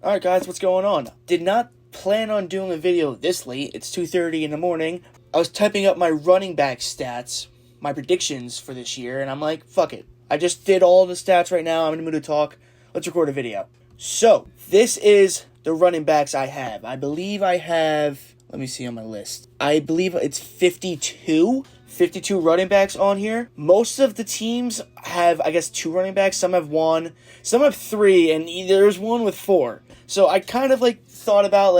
Alright guys, what's going on? Did not plan on doing a video this late. It's 2:30 in the morning. I was typing up my running back stats, my predictions for this year, and I'm like, fuck it. I just did all the stats right now. I'm in the mood to talk. Let's record a video. So, this is the running backs I have. I believe I have, let me see on my list. I believe it's 52 running backs on here. Most of the teams have, I guess, 2 running backs. Some have 1, some have 3, and there's one with 4. So I kind of thought about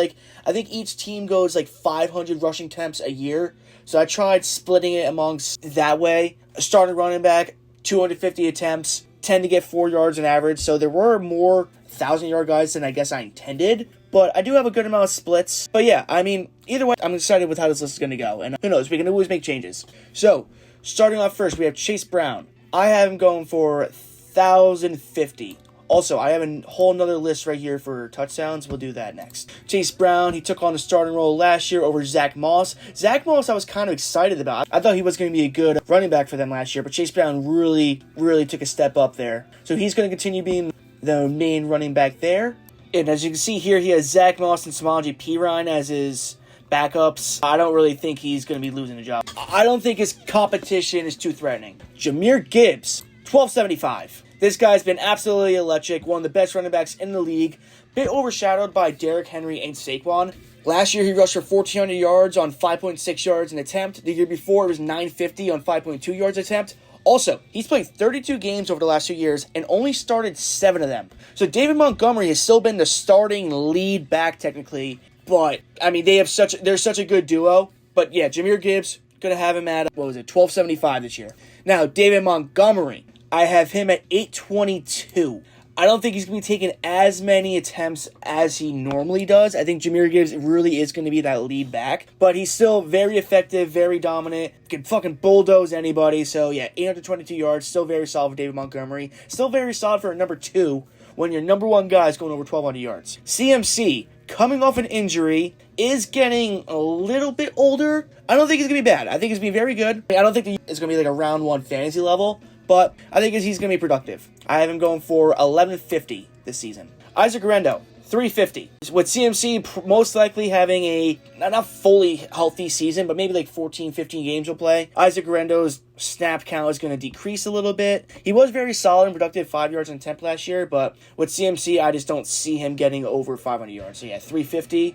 I think each team goes 500 rushing attempts a year. So I tried splitting it amongst that way. A starting running back, 250 attempts, tend to get 4 yards on average. So there were more 1,000-yard guys than I guess I intended. But I do have a good amount of splits. But yeah, I mean, either way, I'm excited with how this list is going to go. And who knows, we can always make changes. So, starting off first, we have Chase Brown. I have him going for 1,050. Also, I have a whole nother list right here for touchdowns. We'll do that next. Chase Brown, he took on the starting role last year over Zach Moss. Zach Moss, I was kind of excited about. I thought he was going to be a good running back for them last year, but Chase Brown really took a step up there. So he's going to continue being the main running back there. And as you can see here, he has Zach Moss and Samaje Perine as his backups. I don't really think he's going to be losing a job. I don't think his competition is too threatening. Jahmyr Gibbs, 1,275. This guy's been absolutely electric, one of the best running backs in the league. Bit overshadowed by Derrick Henry and Saquon. Last year, he rushed for 1,400 yards on 5.6 yards an attempt. The year before, it was 950 on 5.2 yards attempt. Also, he's played 32 games over the last 2 years and only started 7 of them. So David Montgomery has still been the starting lead back technically, but I mean they're such a good duo. But yeah, Jahmyr Gibbs, gonna have him at 1,275 this year. Now David Montgomery, I have him at 822. I don't think he's going to be taking as many attempts as he normally does. I think Jahmyr Gibbs really is going to be that lead back. But he's still very effective, very dominant. Can fucking bulldoze anybody. So yeah, 822 yards. Still very solid for David Montgomery. Still very solid for a number 2 when your number 1 guy is going over 1,200 yards. CMC, coming off an injury, is getting a little bit older. I don't think he's going to be bad. I think he's going to be very good. I don't think it's going to be a round 1 fantasy level. But I think he's going to be productive. I have him going for 1,150 this season. Isaac Guerendo, 350. With CMC most likely having a not fully healthy season, but maybe 14, 15 games will play. Isaac Guerendo's snap count is going to decrease a little bit. He was very solid and productive, 5 yards on attempt last year, but with CMC, I just don't see him getting over 500 yards. So yeah, 350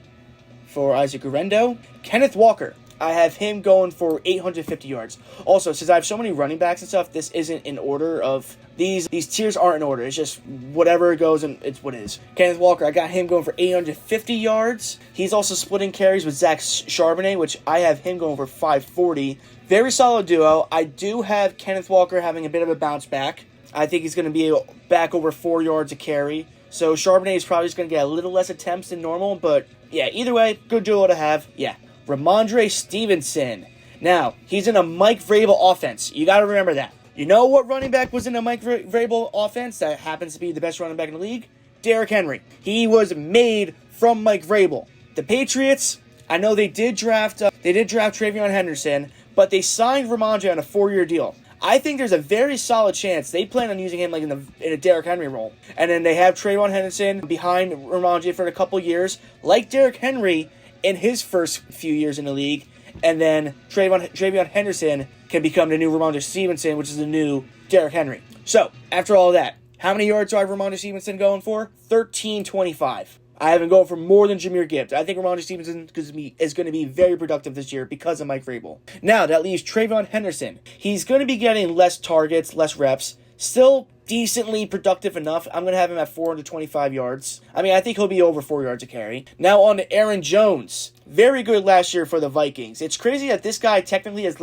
for Isaac Guerendo. Kenneth Walker, I have him going for 850 yards. Also, since I have so many running backs and stuff, this isn't in order of... These tiers aren't in order. It's just whatever it goes and it's what it is. Kenneth Walker, I got him going for 850 yards. He's also splitting carries with Zach Charbonnet, which I have him going for 540. Very solid duo. I do have Kenneth Walker having a bit of a bounce back. I think he's going to be back over 4 yards a carry. So Charbonnet is probably just going to get a little less attempts than normal. But yeah, either way, good duo to have. Yeah. Ramondre Stevenson. Now, he's in a Mike Vrabel offense. You got to remember that. You know what running back was in a Mike Vrabel offense that happens to be the best running back in the league? Derrick Henry. He was made from Mike Vrabel. The Patriots, I know they did draft Travion Henderson, but they signed Ramondre on a 4-year deal. I think there's a very solid chance they plan on using him in a Derrick Henry role. And then they have Travion Henderson behind Ramondre for a couple years, like Derrick Henry in his first few years in the league, and then Travion Henderson can become the new Ramondre Stevenson, which is the new Derrick Henry. So, after all of that, how many yards do I have Ramondre Stevenson going for? 1,325. I have him going for more than Jahmyr Gibbs. I think Ramondre Stevenson is going to be very productive this year because of Mike Vrabel. Now, that leaves Travion Henderson. He's going to be getting less targets, less reps, still decently productive enough. I'm going to have him at 425 yards. I mean, I think he'll be over 4 yards a carry. Now on to Aaron Jones. Very good last year for the Vikings. It's crazy that this guy technically has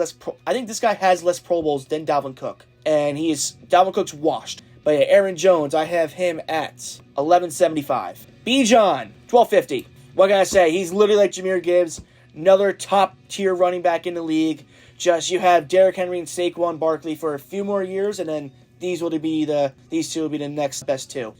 I think this guy has less Pro Bowls than Dalvin Cook. And Dalvin Cook's washed. But yeah, Aaron Jones, I have him at 1,175. Bijan, 1,250. What can I say? He's literally like Jahmyr Gibbs. Another top tier running back in the league. Just you have Derrick Henry and Saquon Barkley for a few more years, and then these two will be the next best 2.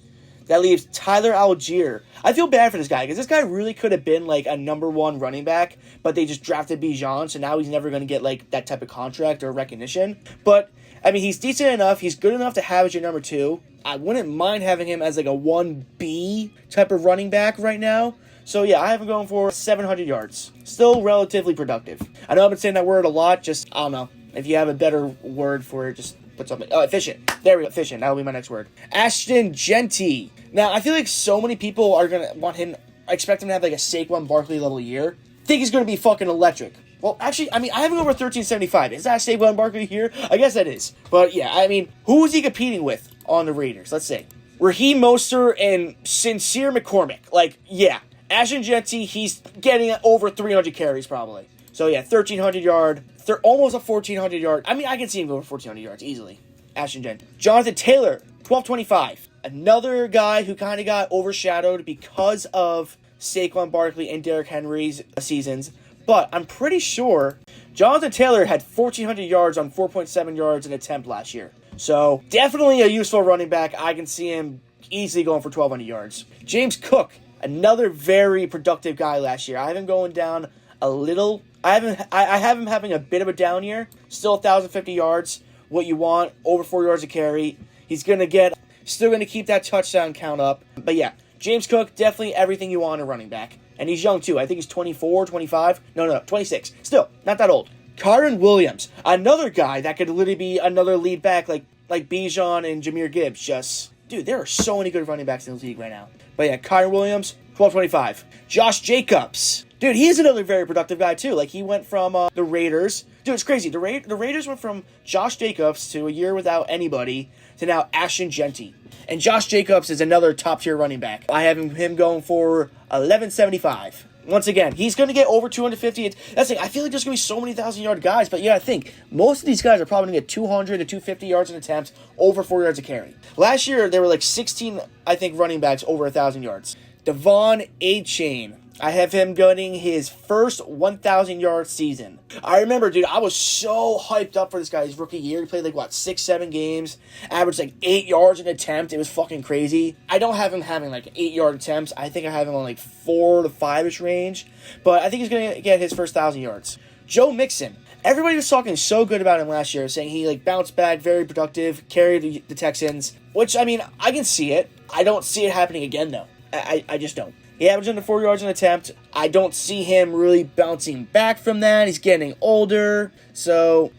That leaves Tyler Algier. I feel bad for this guy because this guy really could have been a number 1 running back, but they just drafted Bijan, so now he's never going to get that type of contract or recognition. But I mean, he's decent enough. He's good enough to have as your number 2. I wouldn't mind having him as like a 1B type of running back right now. So yeah, I have him going for 700 yards. Still relatively productive. I know I've been saying that word a lot, just, I don't know. If you have a better word for it, just put something. Oh, efficient. There we go, efficient. That'll be my next word. Ashton Jeanty. Now, I feel like so many people are going to want him, expect him to have like a Saquon Barkley level year. Think he's going to be fucking electric. Well, actually, I mean, I have him over 1375. Is that Saquon Barkley here? I guess that is. But yeah, I mean, who is he competing with on the Raiders? Let's see. Raheem Mostert and Sincere McCormick. Like, yeah. Ashton Jeanty, he's getting over 300 carries probably. So yeah, 1,300 yard, almost a 1,400 yard. I mean, I can see him go over 1,400 yards easily. Ashton Jeanty. Jonathan Taylor, 1,225. Another guy who kind of got overshadowed because of Saquon Barkley and Derrick Henry's seasons. But I'm pretty sure Jonathan Taylor had 1,400 yards on 4.7 yards an attempt last year. So definitely a useful running back. I can see him easily going for 1,200 yards. James Cook. Another very productive guy last year. I have him going down a little. I have him having a bit of a down year. Still 1,050 yards. What you want. Over 4 yards a carry. He's still going to keep that touchdown count up. But yeah, James Cook, definitely everything you want in a running back. And he's young too. I think he's 24, 25. No, 26. Still, not that old. Kyren Williams. Another guy that could literally be another lead back like Bijan and Jahmyr Gibbs. Just, dude, there are so many good running backs in the league right now. But yeah, Kyren Williams, 1,225. Josh Jacobs. Dude, he's another very productive guy too. Like, he went from the Raiders. Dude, it's crazy. The Raiders went from Josh Jacobs to a year without anybody to now Ashton Jeanty. And Josh Jacobs is another top-tier running back. I have him going for 1,175. Once again, he's going to get over 250. That's like, I feel like there's going to be so many 1,000-yard guys, but yeah, I think most of these guys are probably going to get 200 to 250 yards in attempts, over 4 yards a carry. Last year, there were like 16, I think, running backs over 1,000 yards. Devon Achane. I have him getting his first 1,000-yard season. I remember, dude, I was so hyped up for this guy's rookie year. He played like, 6-7 games, averaged like 8 yards an attempt. It was fucking crazy. I don't have him having like 8-yard attempts. I think I have him on like 4 to 5-ish range. But I think he's going to get his first 1,000 yards. Joe Mixon. Everybody was talking so good about him last year, saying he like bounced back, very productive, carried the Texans. Which, I mean, I can see it. I don't see it happening again, though. I just don't. He averaged under 4 yards an attempt. I don't see him really bouncing back from that. He's getting older. So,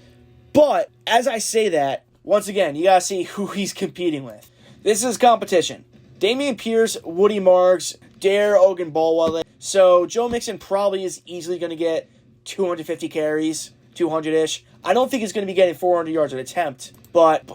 but as I say that, once again, you got to see who he's competing with. This is competition. Dameon Pierce, Woody Marks, Dare Ogunbowale. So, Joe Mixon probably is easily going to get 250 carries, 200-ish. I don't think he's going to be getting 400 yards an attempt, but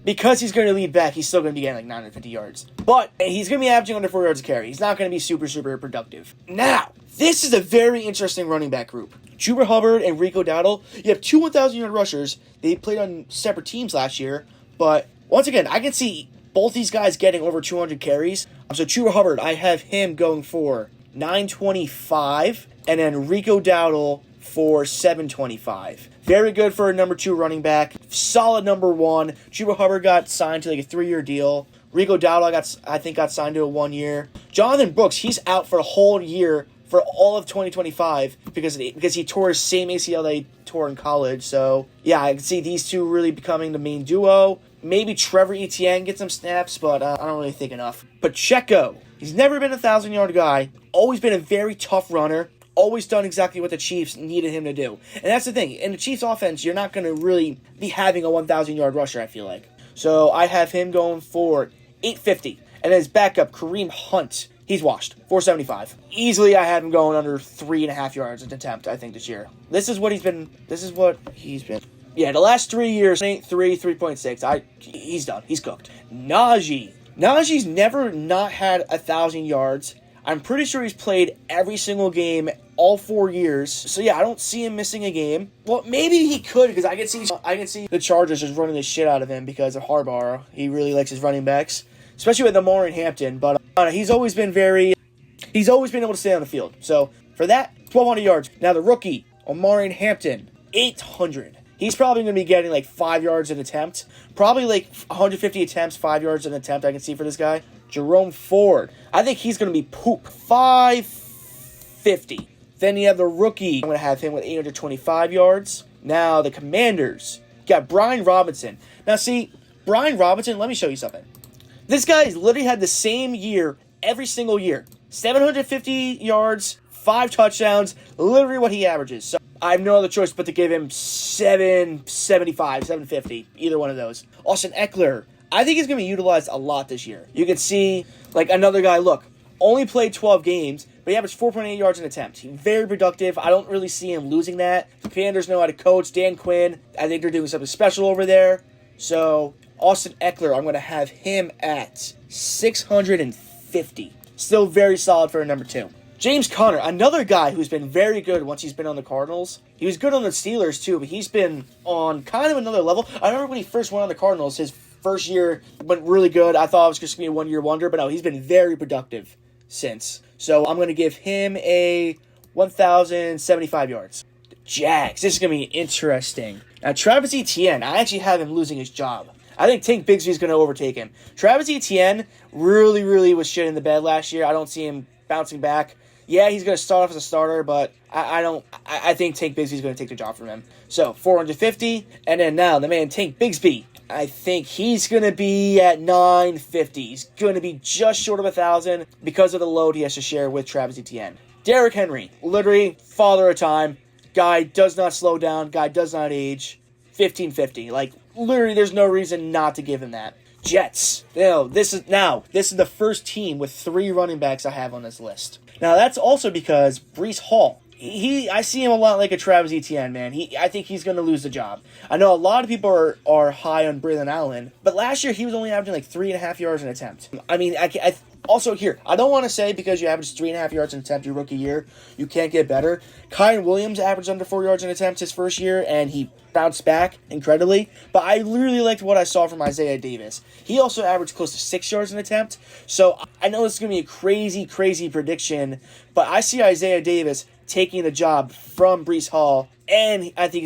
because he's going to lead back, he's still going to be getting like 950 yards. But he's going to be averaging under 4 yards a carry. He's not going to be super, super productive. Now, this is a very interesting running back group. Chuba Hubbard and Rico Dowdle. You have two 1,000-yard rushers. They played on separate teams last year. But once again, I can see both these guys getting over 200 carries. So Chuba Hubbard, I have him going for 925. And then Rico Dowdle for 725. Very good for a number 2 running back. Solid number 1. Chuba Hubbard got signed to like a 3-year deal. Rico Dowdle I think got signed to a 1 year. Jonathan Brooks, he's out for a whole year for all of 2025 because he tore his same ACL that he tore in college. So yeah, I can see these two really becoming the main duo. Maybe Trevor Etienne gets some snaps, but I don't really think enough. Pacheco, he's never been a 1,000-yard guy. Always been a very tough runner. Always done exactly what the Chiefs needed him to do. And that's the thing. In the Chiefs offense, you're not going to really be having a 1,000-yard rusher, I feel like. So I have him going for 850. And his backup, Kareem Hunt, he's washed. 475. Easily, I have him going under 3.5 yards an attempt, I think, this year. This is what he's been. Yeah, the last 3 years, 8.3, 3.6. He's done. He's cooked. Najee's never not had 1,000 yards. I'm pretty sure he's played every single game all 4 years. So yeah, I don't see him missing a game. Well, maybe he could, because I can see the Chargers just running the shit out of him because of Harbaugh. He really likes his running backs, especially with Omarion Hampton. But he's always been able to stay on the field. So for that, 1,200 yards. Now the rookie, Omarion Hampton, 800. He's probably going to be getting like 5 yards an attempt. Probably like 150 attempts, 5 yards an attempt I can see for this guy. Jerome Ford. I think he's going to be poop. 550. Then you have the rookie. I'm going to have him with 825 yards. Now the Commanders. You got Brian Robinson. Now see, Brian Robinson, let me show you something. This guy's literally had the same year every single year. 750 yards, 5 touchdowns, literally what he averages. So I have no other choice but to give him 775, 750, either one of those. Austin Eckler, I think he's going to be utilized a lot this year. You can see, like, another guy, look, only played 12 games, but he averaged 4.8 yards an attempt. He's very productive. I don't really see him losing that. The Commanders know how to coach. Dan Quinn, I think they're doing something special over there. So, Austin Eckler, I'm going to have him at 650. Still very solid for a number 2. James Conner, another guy who's been very good once he's been on the Cardinals. He was good on the Steelers, too, but he's been on kind of another level. I remember when he first went on the Cardinals, his first year went really good. I thought it was just going to be a one-year wonder, but no, he's been very productive since. So I'm going to give him a 1,075 yards. The Jags, this is going to be interesting. Now, Travis Etienne, I actually have him losing his job. I think Tank Bigsby is going to overtake him. Travis Etienne really was shit in the bed last year. I don't see him bouncing back. Yeah, he's going to start off as a starter, but I think Tank Bigsby is going to take the job from him. So, 450, and then now the man Tank Bigsby, I think he's going to be at 950. He's going to be just short of 1,000 because of the load he has to share with Travis Etienne. Derrick Henry, literally father of time. Guy does not slow down. Guy does not age. 1550. Like, literally, there's no reason not to give him that. Jets. This is the first team with 3 running backs I have on this list. Now, that's also because Breece Hall, I see him a lot like a Travis Etienne, man. I think he's going to lose the job. I know a lot of people are high on Braylon Allen, but last year he was only averaging like 3.5 yards an attempt. I mean, also here, I don't want to say because you average 3.5 yards an attempt your rookie year, you can't get better. Kyren Williams averaged under 4 yards an attempt his first year, and he bounced back incredibly. But I really liked what I saw from Isaiah Davis. He also averaged close to 6 yards an attempt. So I know it's going to be a crazy prediction, but I see Isaiah Davis taking the job from Breece Hall, and I think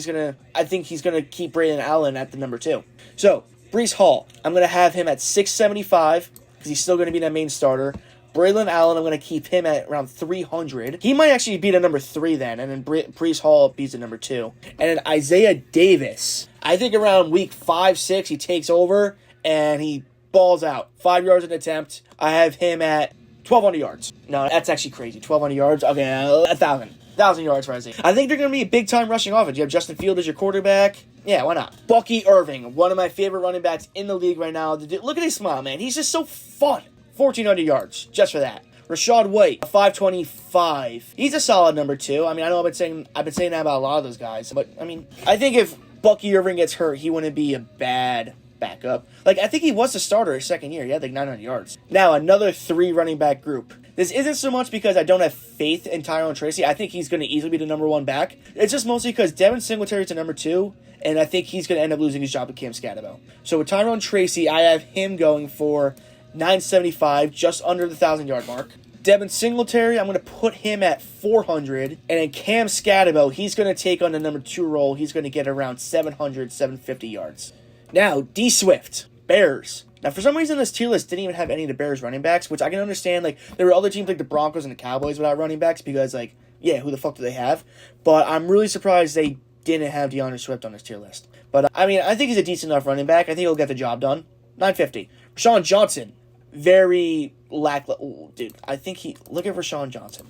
he's gonna keep Braylon Allen at the number 2. So Breece Hall, I'm gonna have him at 675 because he's still gonna be that main starter. Braylon Allen, I'm gonna keep him at around 300. He might actually be the number 3 then, and then Breece Hall beats the number 2. And then Isaiah Davis, I think around week 5, 6 he takes over and he balls out. 5 yards an attempt. I have him at 1,200 yards. No, that's actually crazy. 1,200 yards. Okay, 1,000. 1,000 yards for Isaiah. I think they're going to be a big-time rushing offense. You have Justin Fields as your quarterback. Yeah, why not? Bucky Irving, one of my favorite running backs in the league right now. Look at his smile, man. He's just so fun. 1,400 yards, just for that. Rashad White, 525. He's a solid number 2. I mean, I know I've been saying that about a lot of those guys, but I mean, I think if Bucky Irving gets hurt, he wouldn't be a bad backup. Like, I think he was the starter his second year. He had like 900 yards. Now, another 3 running back group. This isn't so much because I don't have faith in Tyrone Tracy. I think he's going to easily be the number 1 back. It's just mostly because Devin Singletary's the number 2, and I think he's going to end up losing his job to Cam Scatterbo. So with Tyrone Tracy, I have him going for 975, just under the 1,000-yard mark. Devin Singletary, I'm going to put him at 400. And then Cam Scatterbo, he's going to take on the number 2 role. He's going to get around 700, 750 yards. Now, D Swift, Bears. Now, for some reason, this tier list didn't even have any of the Bears running backs, which I can understand. Like, there were other teams like the Broncos and the Cowboys without running backs because, like, yeah, who the fuck do they have? But I'm really surprised they didn't have DeAndre Swift on this tier list. But, I mean, I think he's a decent enough running back. I think he'll get the job done. 950. Rashawn Johnson, very dude, I think look at Rashawn Johnson.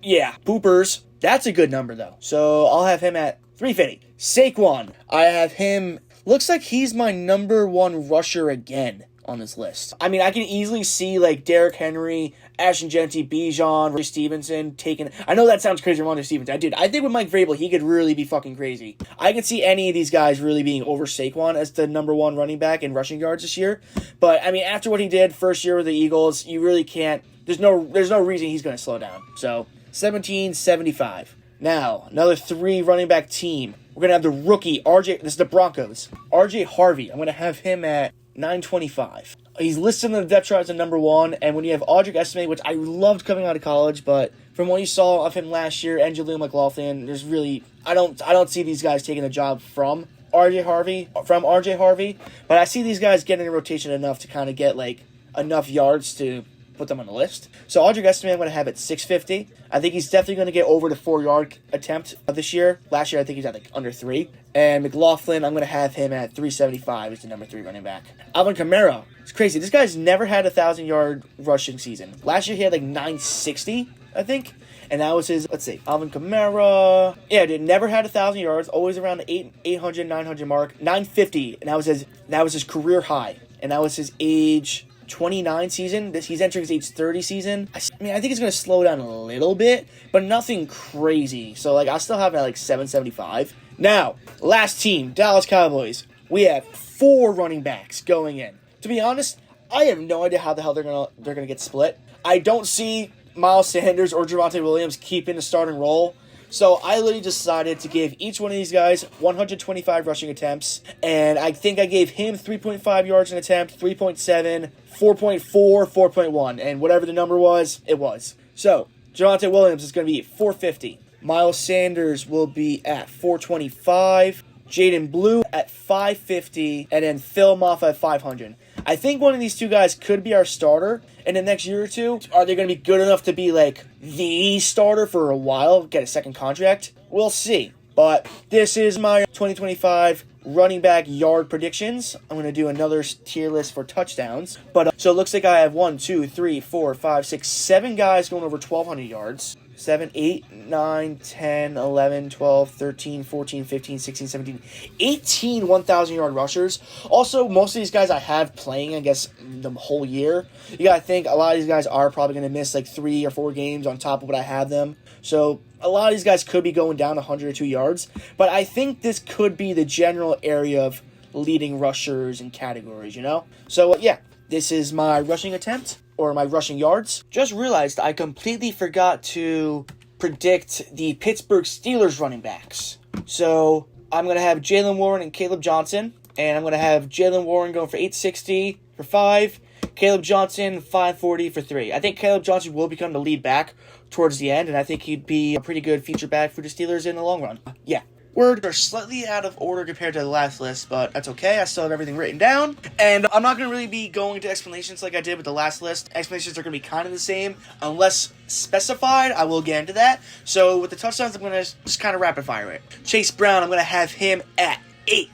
Yeah, poopers. That's a good number, though. So, I'll have him at 350. Saquon, I have him. Looks like he's my number 1 rusher again on this list. I mean, I can easily see, like, Derrick Henry, Ashton Jeanty, Bijan, Ray Stevenson taking... I know that sounds crazy, Ramondre Stevenson. Dude, I think with Mike Vrabel, he could really be fucking crazy. I can see any of these guys really being over Saquon as the number 1 running back in rushing yards this year. But, I mean, after what he did first year with the Eagles, you really can't... There's no reason he's going to slow down. So, 1775. Now, another 3 running back team. We're going to have the rookie, RJ, this is the Broncos, RJ Harvey. I'm going to have him at 925. He's listed in the depth chart as a number 1, and when you have Audric Estime, which I loved coming out of college, but from what you saw of him last year, and Jaleel McLaughlin, there's really, I don't see these guys taking a job from RJ Harvey, but I see these guys getting in rotation enough to kind of get, like, enough yards to put them on the list. So Audric Estime I'm going to have at 650. I think he's definitely going to get over the 4-yard attempt this year. Last year I think he's at like under 3. And McLaughlin, I'm going to have him at 375 as the number 3 running back. Alvin Kamara, it's crazy. This guy's never had a 1,000-yard rushing season. Last year he had like 960, I think. And that was his, let's see, Alvin Kamara. Yeah, dude, never had 1,000 yards, always around the 800, 900 mark. 950, and that was his career high. And that was his age 29 season. He's entering his age 30 season. I think it's going to slow down a little bit, but nothing crazy. So, like, I still have it at, like, 775. Now, last team, Dallas Cowboys. We have 4 running backs going in. To be honest, I have no idea how the hell they're gonna get split. I don't see Miles Sanders or Javonte Williams keeping the starting role. So I literally decided to give each one of these guys 125 rushing attempts. And I think I gave him 3.5 yards an attempt, 3.7, 4.4, 4.1. And whatever the number was, it was. So Javonte Williams is going to be at 450. Miles Sanders will be at 425. Jaden Blue at 550. And then Phil Maffa at 500. I think one of these two guys could be our starter in the next year or two. Are they going to be good enough to be like the starter for a while, get a second contract? We'll see. But this is my 2025 running back yard predictions. I'm going to do another tier list for touchdowns. But so it looks like I have 1, 2, 3, 4, 5, 6, 7 guys going over 1,200 yards. 7, 8, 9, 10, 11, 12, 13, 14, 15, 16, 17, 18 1,000-yard rushers. Also, most of these guys I have playing, I guess, the whole year. You got to think a lot of these guys are probably going to miss like 3 or 4 games on top of what I have them. So a lot of these guys could be going down 100 or 2 yards. But I think this could be the general area of leading rushers and categories, you know? So, yeah, this is my rushing attempt. Or my rushing yards. Just realized I completely forgot to predict the Pittsburgh Steelers running backs. So I'm going to have Jaylen Warren and Caleb Johnson. And I'm going to have Jaylen Warren going for 860 for 5. Caleb Johnson, 540 for 3. I think Caleb Johnson will become the lead back towards the end. And I think he'd be a pretty good feature back for the Steelers in the long run. Yeah. Words are slightly out of order compared to the last list, but that's okay. I still have everything written down. And I'm not going to really be going into explanations like I did with the last list. Explanations are going to be kind of the same. Unless specified, I will get into that. So with the touchdowns, I'm going to just kind of rapid fire it. Chase Brown, I'm going to have him at 8.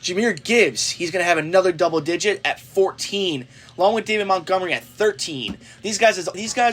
Jahmyr Gibbs, he's going to have another double digit at 14. Along with David Montgomery at 13. These guys,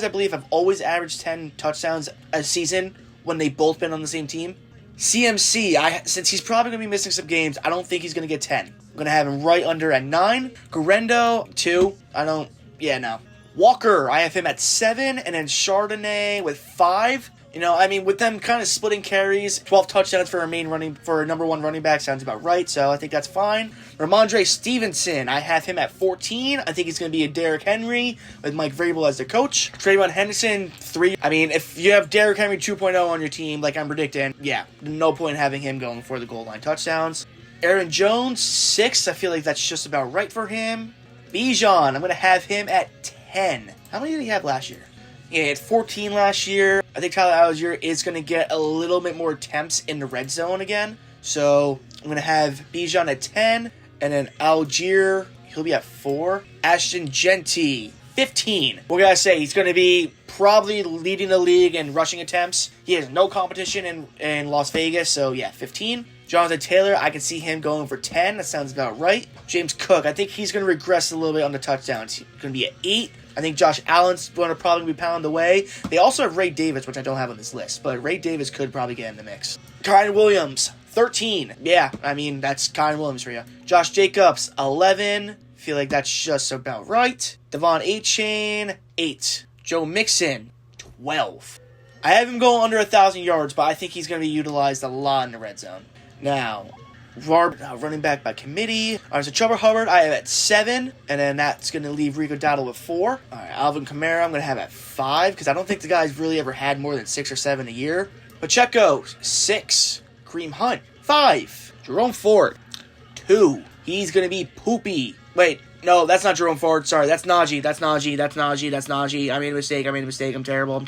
I believe, have always averaged 10 touchdowns a season when they've both been on the same team. CMC, since he's probably going to be missing some games, I don't think he's going to get 10. I'm going to have him right under at 9. Guerendo, 2. No. Walker, I have him at 7. And then Chardonnay with 5. You know, I mean, with them kind of splitting carries, 12 touchdowns for a number 1 running back sounds about right, so I think that's fine. Ramondre Stevenson, I have him at 14. I think he's going to be a Derrick Henry with Mike Vrabel as the coach. Trayvon Henderson, 3. I mean, if you have Derrick Henry 2.0 on your team, like I'm predicting, yeah, no point in having him going for the goal line touchdowns. Aaron Jones, 6. I feel like that's just about right for him. Bijan, I'm going to have him at 10. How many did he have last year? Yeah, he had 14 last year. I think Tyler Algier is going to get a little bit more attempts in the red zone again. So I'm going to have Bijan at 10. And then Algier, he'll be at 4. Ashton Genty, 15. What can I say? He's going to be probably leading the league in rushing attempts. He has no competition in Las Vegas. So yeah, 15. Jonathan Taylor, I can see him going for 10. That sounds about right. James Cook, I think he's going to regress a little bit on the touchdowns. He's going to be at 8. I think Josh Allen's going to probably be pounded away. They also have Ray Davis, which I don't have on this list, but Ray Davis could probably get in the mix. Kyren Williams, 13. Yeah, I mean, that's Kyren Williams for you. Josh Jacobs, 11. Feel like that's just about right. Devon Achane, 8. Joe Mixon, 12. I have him going under 1,000 yards, but I think he's going to be utilized a lot in the red zone. Now, running back by committee. All right, so Chuba Hubbard, I have at 7, and then that's going to leave Rico Dowdle with 4. All right, Alvin Kamara, I'm going to have at 5, because I don't think the guy's really ever had more than 6 or 7 a year. Pacheco, 6. Kareem Hunt, 5. Jerome Ford, 2. He's going to be poopy. Wait, no, that's not Jerome Ford. Sorry, that's Najee. I made a mistake. I'm terrible.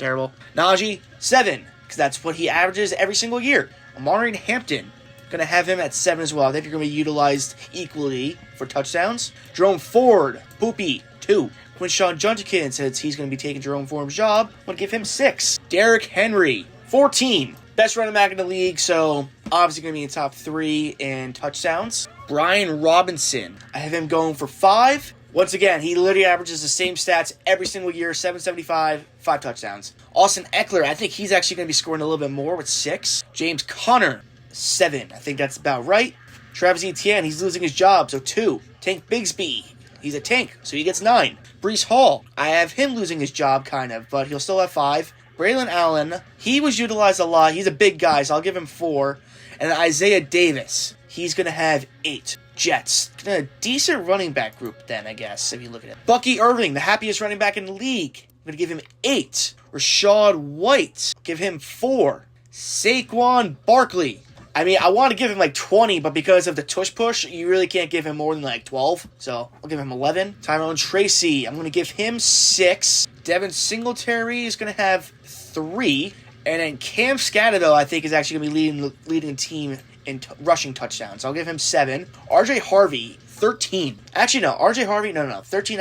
Najee, 7, because that's what he averages every single year. Omari Hampton, going to have him at 7 as well. I think you're going to be utilized equally for touchdowns. Jerome Ford, poopy, 2. Quinshawn Judkins, since he's going to be taking Jerome Ford's job, I'm going to give him 6. Derrick Henry, 14. Best running back in the league, so Obviously going to be in top 3 in touchdowns. Brian Robinson, I have him going for 5. Once again, he literally averages the same stats every single year, 775, 5 touchdowns. Austin Eckler, I think he's actually going to be scoring a little bit more with 6. James Conner, 7. I think that's about right. Travis Etienne, he's losing his job, so 2. Tank Bigsby, he's a tank, so he gets 9. Breece Hall, I have him losing his job, kind of, but he'll still have 5. Braylon Allen, he was utilized a lot. He's a big guy, so I'll give him 4. And Isaiah Davis, he's going to have 8. Jets, a decent running back group then, I guess, if you look at it. Bucky Irving, the happiest running back in the league. I'm going to give him 8. Rashad White, give him 4. Saquon Barkley. I mean, I want to give him like 20, but because of the tush push, you really can't give him more than like 12. So I'll give him 11. Tyrone Tracy, I'm going to give him 6. Devin Singletary is going to have 3. And then Cam Scatterdo, I think, is actually going to be leading the team in rushing touchdowns. I'll give him 7. RJ Harvey, 13. Actually, no. RJ Harvey, no. 13,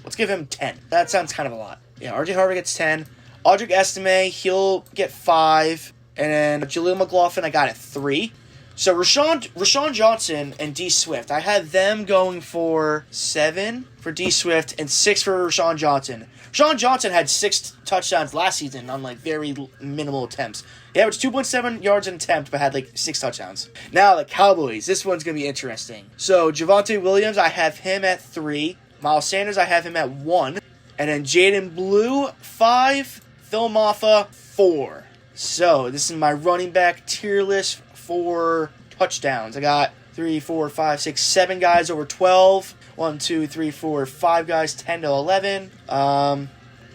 let's give him 10. That sounds kind of a lot. Yeah, RJ Harvey gets 10. Audric Estime, he'll get 5. And then Jaleel McLaughlin, I got at 3. So Rashawn Johnson and D Swift, I had them going for 7 for D Swift and 6 for Rashawn Johnson. Rashawn Johnson had 6 touchdowns last season on like very minimal attempts. He averaged 2.7 yards an attempt, but had like 6 touchdowns. Now the Cowboys, this one's gonna be interesting. So Javonte Williams, I have him at 3. Miles Sanders, I have him at 1. And then Jaden Blue, 5. Phil Maffa, 4. So this is my running back tier list for touchdowns. I got 3, 4, 5, 6, 7 guys over 12. 1, 2, 3, 4, 5 guys, 10 to 11.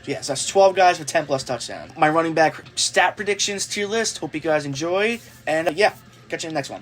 Yes, that's 12 guys with 10 plus touchdowns. My running back stat predictions tier list. Hope you guys enjoy. And yeah, catch you in the next one.